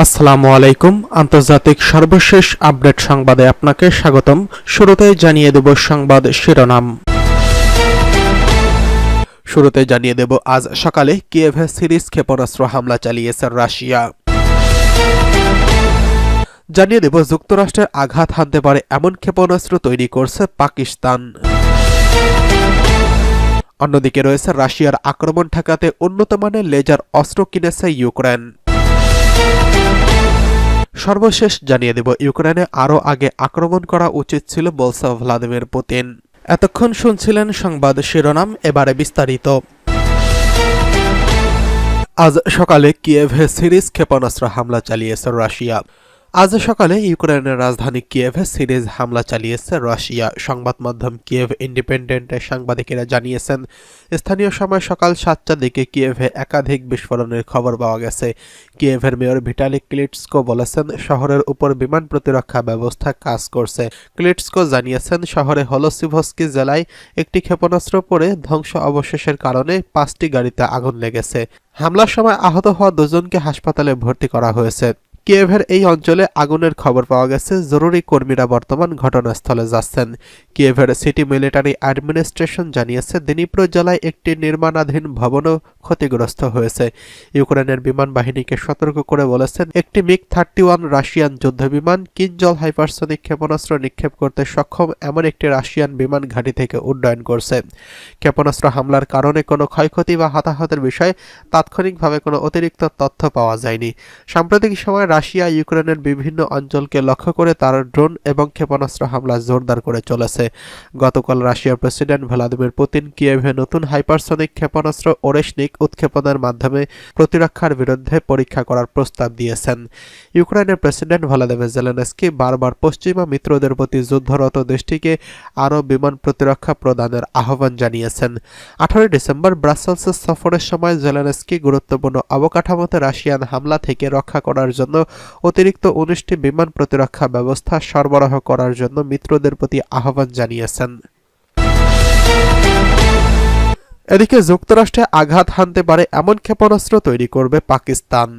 আসসালামু আলাইকুম। আন্তর্জাতিক সর্বশেষ আপডেট সংবাদে আপনাকে স্বাগতম। শুরুতেই জানিয়ে দেব সংবাদ শিরোনাম। শুরুতে জানিয়ে দেব আজ সকালে কিয়েভে সিরিজ ক্ষেপণাস্ত্র হামলা চালিয়েছে রাশিয়া। জানিয়ে দেব যুক্তরাষ্ট্রের আঘাত হানতে পারে এমন ক্ষেপণাস্ত্র তৈরি করছে পাকিস্তান। অন্যদিকে রয়েছে রাশিয়ার আক্রমণ ঠেকাতে উন্নত মানের লেজার অস্ত্র কিনেছে ইউক্রেন। সর্বশেষ জানিয়ে দেব ইউক্রেনে আরও আগে আক্রমণ করা উচিত ছিল বলছে ভ্লাদিমির পুতিন। এতক্ষণ শুনছিলেন সংবাদ শিরোনাম, এবারে বিস্তারিত। আজ সকালে কিয়েভে সিরিজ ক্ষেপণাস্ত্র হামলা চালিয়েছে রাশিয়া। আজ সকালে ইউক্রেনের রাজধানী কিয়েভে সিরিজ হামলা চালিয়েছে রাশিয়া। সংবাদ মাধ্যম কিয়েভ ইন্ডিপেন্ডেন্টের সাংবাদিকেরা জানিয়েছেন, স্থানীয় সময় সকাল 7টার দিকে কিয়েভে একাধিক বিস্ফোরণের খবর পাওয়া গেছে। কিয়েভের মেয়র ভিটালি ক্লিটসকো বলেছেন, শহরের উপর বিমান প্রতিরক্ষা ব্যবস্থা কাজ করছে। ক্লিটসকো জানিয়েছেন, শহরে হলোসিভস্কি জেলায় একটি ক্ষেপণাস্ত্র পড়ে ধ্বংস অবশেষের কারণে 5টি গাড়িতে আগুন লেগেছে। হামলার সময় আহত হওয়া 2 জনকে হাসপাতালে ভর্তি করা হয়েছে। কিয়েভের এই অঞ্চলে আগুনের খবর পাওয়া গেছে। জরুরি কর্মীরা বর্তমান ঘটনাস্থলে যাচ্ছেন। কিয়েভের সিটি মিলিটারি অ্যাডমিনিস্ট্রেশন জানিয়েছে, দিনিপ্রো জেলায় একটি নির্মাণাধীন ভবনও ক্ষতিগ্রস্ত হয়েছে। ইউক্রেনের বিমান বাহিনীকে সতর্ক করে বলেছেন, একটি মিগ-31 রাশিয়ান যুদ্ধবিমান কিনজল হাইপারসনিক ক্ষেপণাস্ত্র নিক্ষেপ করতে সক্ষম এমন একটি রাশিয়ান বিমান ঘাঁটি থেকে উড্ডয়ন করছে। ক্ষেপণাস্ত্র হামলার কারণে কোনো ক্ষয়ক্ষতি বা হতাহতের বিষয়ে তাৎক্ষণিকভাবে কোনো অতিরিক্ত তথ্য পাওয়া যায়নি। সাম্প্রতিক সময়ে রাশিয়া ইউক্রেনের বিভিন্ন অঞ্চলকে লক্ষ্য করে তার ড্রোন এবং ক্ষেপণাস্ত্র হামলা জোরদার করে চলেছে। গতকাল রাশিয়ার প্রেসিডেন্ট ভ্লাদিমির পুতিন কিয়েভে নতুন হাইপারসনিক ক্ষেপণাস্ত্র ওরেশনিক উৎক্ষেপণের মাধ্যমে প্রতিরক্ষার বিরুদ্ধে পরীক্ষা করার প্রস্তাব দিয়েছেন। ইউক্রেনের প্রেসিডেন্ট ভলোদিমির জেলেনস্কি বারবার পশ্চিমা মিত্রদের প্রতি যুদ্ধরত দেশটিকে আরও বিমান প্রতিরক্ষা প্রদানের আহ্বান জানিয়েছেন। 18 ডিসেম্বর ব্রাসেলসের সফরের সময় জেলেনস্কি গুরুত্বপূর্ণ অবকাঠামোতে রাশিয়ান হামলা থেকে রক্ষা করার জন্য অতিরিক্ত 19টি বিমান প্রতিরক্ষা ব্যবস্থা সরবরাহ করার জন্য মিত্রদের প্রতি আহ্বান জানিয়েছেন। এদিকে যুক্তরাষ্ট্রে আঘাত হানতে পারে এমন ক্ষেপণাস্ত্র তৈরি করবে পাকিস্তান।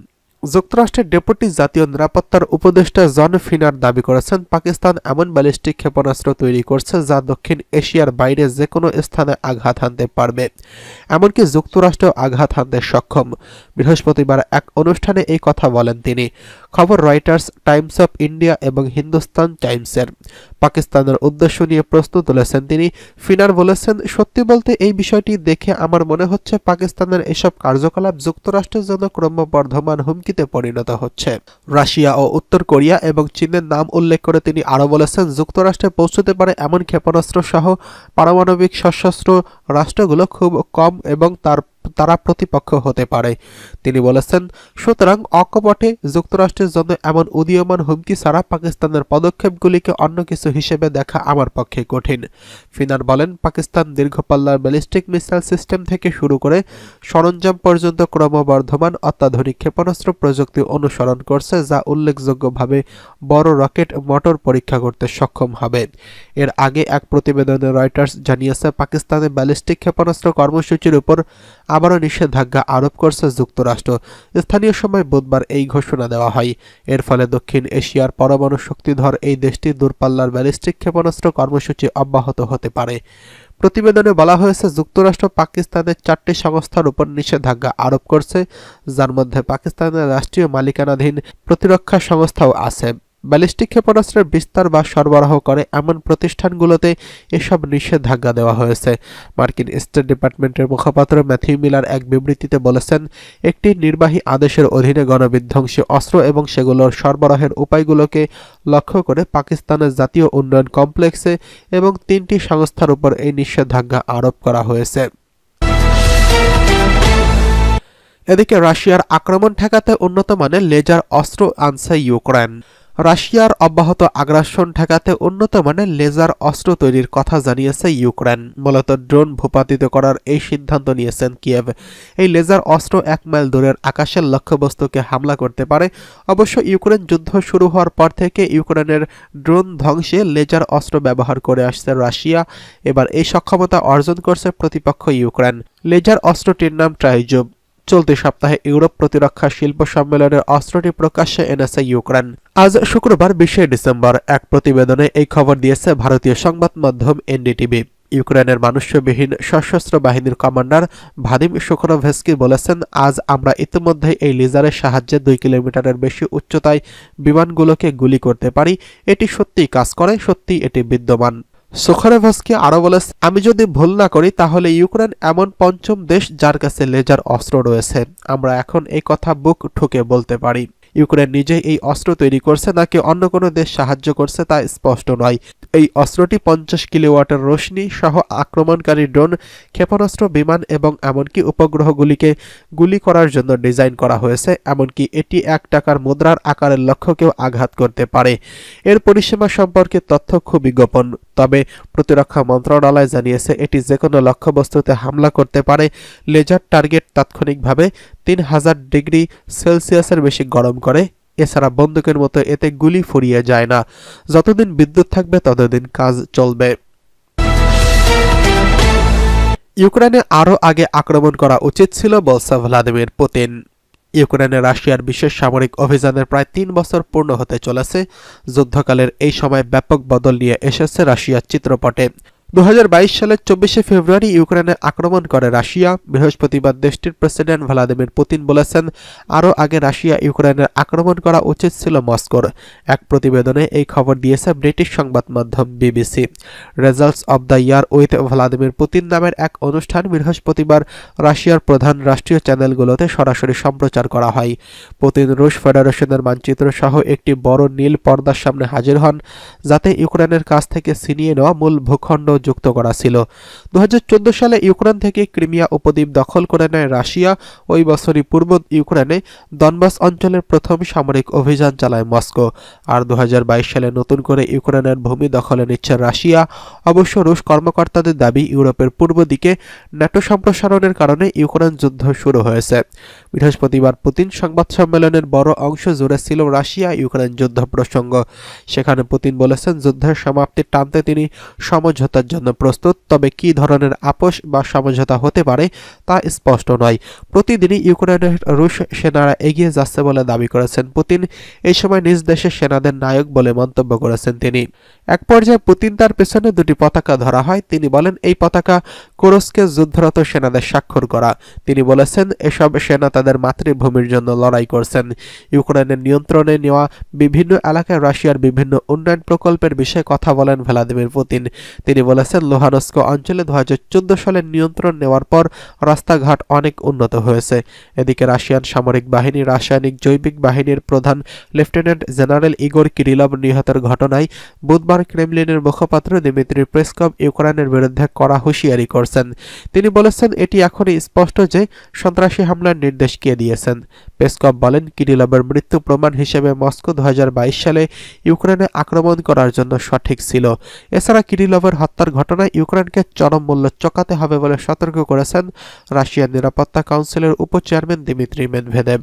যুক্তরাষ্ট্রের ডেপুটি জাতীয় নিরাপত্তার উপদেষ্টা জন ফিনার দাবি করেছেন, পাকিস্তান এমন ব্যালিস্টিক ক্ষেপণাস্ত্র তৈরি করছে যা দক্ষিণ এশিয়ার বাইরে যে কোনো স্থানে আঘাত হানতে পারবে, এমনকি যুক্তরাষ্ট্রেও আঘাত হানতে সক্ষম। বৃহস্পতিবার এক অনুষ্ঠানে এই কথা বলেন তিনি। খবর রয়টার্স, টাইমস অফ ইন্ডিয়া এবং হিন্দুস্তান টাইমসের। পাকিস্তানের উদ্দেশ্য নিয়ে প্রশ্ন তুলেছেন তিনি। ফিনার বলেছেন, সত্যি বলতে এই বিষয়টি দেখে আমার মনে হচ্ছে পাকিস্তানের এসব কার্যকলাপ যুক্তরাষ্ট্রের জন্য ক্রমবর্ধমান হুমকিতে পরিণত হচ্ছে। রাশিয়া ও উত্তর কোরিয়া এবং চীনের নাম উল্লেখ করে তিনি আরও বলেছেন, যুক্তরাষ্ট্রে পৌঁছতে পারে এমন ক্ষেপণাস্ত্র সহ পারমাণবিক সশস্ত্র রাষ্ট্রগুলো খুব কম এবং তারা প্রতিপক্ষ হতে পারে। তিনি বলেছেন, সুতরাং অকপটে যুক্তরাষ্ট্রের জন্য এমন উদীয়মান হুমকি ছাড়া পাকিস্তানের পদক্ষেপগুলিকে অন্য কিছু হিসেবে দেখা আমার পক্ষে কঠিন। ফিনার বলেন, পাকিস্তান দীর্ঘপাল্লার ব্যালিস্টিক মিসাইল সিস্টেম থেকে শুরু করে সরঞ্জাম পর্যন্ত ক্রমবর্ধমান অত্যাধুনিক ক্ষেপণাস্ত্র প্রযুক্তি অনুসরণ করছে, যা উল্লেখযোগ্যভাবে বড় রকেট মোটর পরীক্ষা করতে সক্ষম হবে। এর আগে এক প্রতিবেদনে রয়টার্স জানিয়েছে, পাকিস্তানের ব্যালিস্টিক ক্ষেপণাস্ত্র কর্মসূচির উপর আবারও নিষেধাজ্ঞা আরোপ করছে যুক্তরাষ্ট্র। স্থানীয় সময় বুধবার এই ঘোষণা দেওয়া হয়। এর ফলে দক্ষিণ এশিয়ার পরমাণু শক্তিধর এই দেশটির দূরপাল্লার ব্যালিস্টিক ক্ষেপণাস্ত্র কর্মসূচি অব্যাহত হতে পারে। প্রতিবেদনে বলা হয়েছে, যুক্তরাষ্ট্র পাকিস্তানের 4টি সংস্থার উপর নিষেধাজ্ঞা আরোপ করছে, যার মধ্যে পাকিস্তানের রাষ্ট্রীয় মালিকানাধীন প্রতিরক্ষা সংস্থাও আছে। ব্যালিস্টিক ক্ষেপণাস্ত্রের বিস্তার বা সরবরাহ করে এমন প্রতিষ্ঠানগুলোতে এসব নিষেধাজ্ঞা দেওয়া হয়েছে। মার্কিন স্টেট ডিপার্টমেন্টের মুখপাত্র ম্যাথিউ মিলার এক বিবৃতিতে বলেছেন, একটি নির্বাহী আদেশের অধীনে গণবিধ্বংসী অস্ত্র এবং সেগুলোর সরবরাহের উপায়গুলোকে লক্ষ্য করে পাকিস্তানের জাতীয় উন্নয়ন কমপ্লেক্সে এবং 3টি সংস্থার উপর এই নিষেধাজ্ঞা আরোপ করা হয়েছে। এদিকে রাশিয়ার আক্রমণ ঠেকাতে উন্নত মানের লেজার অস্ত্র আনছে ইউক্রেন। রাশিয়ার অব্যাহত আগ্রাসন ঠেকাতে উন্নত মানের লেজার অস্ত্র তৈরির কথা জানিয়েছে ইউক্রেন। মূলত ড্রোন ভূপাতিত করার এই সিদ্ধান্ত নিয়েছেন কিয়েভ। এই লেজার অস্ত্র 1 মাইল দূরের আকাশের লক্ষ্যবস্তুকে হামলা করতে পারে। অবশ্য ইউক্রেন যুদ্ধ শুরু হওয়ার পর থেকে ইউক্রেনের ড্রোন ধ্বংসে লেজার অস্ত্র ব্যবহার করে আসছে রাশিয়া। এবার এই সক্ষমতা অর্জন করছে প্রতিপক্ষ ইউক্রেন। লেজার অস্ত্রটির নাম ট্রাইজোব। চলতি সপ্তাহে ইউরোপ প্রতিরক্ষা শিল্প সম্মেলনের অস্ত্রটি প্রকাশ্যে এনেছে ইউক্রেন। আজ শুক্রবার 20 ডিসেম্বর এক প্রতিবেদনে এই খবর দিয়েছে ভারতীয় সংবাদ মাধ্যম এনডিটিভি। ইউক্রেনের মানুষ্যবিহীন সশস্ত্র বাহিনীর কমান্ডার ভাদিম শুখরভেস্কি বলেছেন, আজ আমরা ইতিমধ্যেই এই লেজারের সাহায্যে 2 কিলোমিটারের বেশি উচ্চতায় বিমানগুলোকে গুলি করতে পারি। এটি সত্যিই কাজ করে, সত্যিই এটি বিদ্যমান। সুখরভস্কি আরও বলেছেন, আমি যদি ভুল না করি তাহলে ইউক্রেন এমন পঞ্চম দেশ যার কাছে লেজার অস্ত্র রয়েছে। আমরা এখন এই কথা বুক ঠুকে বলতে পারি। ইউক্রেন নিজেই এই অস্ত্র তৈরি করছে নাকি অন্য কোনো দেশ সাহায্য করছে তা স্পষ্ট নয়। এই অস্ত্রটি 50 কিলোওয়াটের রোশনি সহ আক্রমণকারী ড্রোন, ক্ষেপণাস্ত্র, বিমান এবং এমনকি উপগ্রহগুলিকে গুলি করার জন্য ডিজাইন করা হয়েছে। এমনকি এটি 1 টাকার মুদ্রার আকারের লক্ষ্যকেও আঘাত করতে পারে। এর পরিসীমা সম্পর্কে তথ্য খুবই গোপন, তবে প্রতিরক্ষা মন্ত্রণালয় জানিয়েছে এটি যেকোনো লক্ষ্যবস্তুতে হামলা করতে পারে। লেজার টার্গেট তাৎক্ষণিকভাবে 3000 ডিগ্রি সেলসিয়াসের বেশি গরম করে। এছাড়া বন্দুকের মতো এতে গুলি ফুরিয়ে যায় না। যতদিন বিদ্যুৎ থাকবে ততদিন কাজ চলবে। ইউক্রেনে আরও আগে আক্রমণ করা উচিত ছিল বলছে ভ্লাদিমির পুতিন। ইউক্রেনে রাশিয়ার বিশেষ সামরিক অভিযানের প্রায় 3 বছর পূর্ণ হতে চলেছে। যুদ্ধকালের এই সময় ব্যাপক বদল নিয়ে এসেছে রাশিয়ার চিত্রপটে। 2022 সালের 24 ফেব্রুয়ারি ইউক্রেনে আক্রমণ করে রাশিয়া। বৃহস্পতিবার দেশটির প্রেসিডেন্ট ভ্লাদিমির পুতিন বলেছেন, আরও আগে রাশিয়া ইউক্রেনের আক্রমণ করা উচিত ছিল মস্কোর। এক প্রতিবেদনে এই খবর দিয়েছে ব্রিটিশ সংবাদ মাধ্যম BBC. Results of the year with Vladimir Putin নামের এক অনুষ্ঠান বৃহস্পতিবার রাশিয়ার প্রধান রাষ্ট্রীয় চ্যানেলগুলোতে সরাসরি সম্প্রচার করা হয়। পুতিন রুশ ফেডারেশনের মানচিত্র সহ একটি বড় নীল পর্দার সামনে হাজির হন, যাতে ইউক্রেনের কাছ থেকে ছিনিয়ে নেওয়া মূল ভূখণ্ড যুক্ত করা ছিল। 2014 সালে ইউক্রেন থেকে ক্রিমিয়া উপদ্বীপ দখল করে নেয় রাশিয়া। ওই বছরই পূর্ব ইউক্রেনে দনবাস অঞ্চলের প্রথম সামরিক অভিযান চালায় মস্কো। আর 2022 সালে নতুন করে ইউক্রেনের ভূমি দখলে নিচ্ছে রাশিয়া। অবশ্য রুশ কর্মকর্তাদের দাবি, ইউরোপের পূর্ব দিকে ন্যাটো সম্প্রসারণের কারণে ইউক্রেন যুদ্ধ শুরু হয়েছে। বৃহস্পতিবার পুতিন সংবাদ সম্মেলনের বড় অংশ জুড়ে ছিল রাশিয়া ইউক্রেন যুদ্ধ প্রসঙ্গ। সেখানে পুতিন বলেছেন, যুদ্ধের সমাপ্তি টানতে তিনি সমঝোতার জন্য প্রস্তুত, তবে কী ধরনের আপোষ বা সমঝোতা হতে পারে তা স্পষ্ট নয়। প্রতিদিনই ইউক্রেনের রুশ সেনারা এগিয়ে যাচ্ছে বলে দাবি করেছেন পুতিন। এই সময় নিজ দেশের সেনাদের নায়ক বলে মন্তব্য করেছেন তিনি। এক পর্যায়ে পুতিন তার পেছনে 2টি পতাকা ধরা হয়। তিনি বলেন, এই পতাকা কুরস্কে যুদ্ধরত সেনাদের স্বাক্ষর করা। তিনি বলেছেন, এসব সেনা তাদের মাতৃভূমির জন্য লড়াই করছেন। ইউক্রেনের নিয়ন্ত্রণে নেওয়া বিভিন্ন এলাকায় রাশিয়ার বিভিন্ন উন্নয়ন প্রকল্পের বিষয়ে কথা বলেন ভ্লাদিমির পুতিন। তিনি বলেছেন, লুহানস্ক অঞ্চলে 2014 সালে নিয়ন্ত্রণ নেওয়ার পর রাস্তাঘাট অনেক উন্নত হয়েছে। এদিকে রাশিয়ান সামরিক বাহিনী রাসায়নিক জৈবিক বাহিনীর প্রধান লেফটেন্যান্ট জেনারেল ইগোর কিরিলভ নিহতের ঘটনায় বুধবার ক্রেমলিনের মুখপাত্র দিমিত্রি পেসকভ ইউক্রেনের বিরুদ্ধে কড়া হুঁশিয়ারি করছেন। তিনি বলেছেন, এটি এখনই স্পষ্ট যে সন্ত্রাসী হামলার নির্দেশ কে দিয়েছেন। পেসকভ বলেন, কিরিলভের মৃত্যু প্রমাণ হিসেবে মস্কো 2022 সালে ইউক্রেনে আক্রমণ করার জন্য সঠিক ছিল। এছাড়া কিরিলভের হত্যার ঘটনায় ইউক্রেনকে চরম মূল্য চোকাতে হবে বলে সতর্ক করেছেন রাশিয়ার নিরাপত্তা কাউন্সিলের উপ চেয়ারম্যান দিমিত্রি মেদভেদেভ।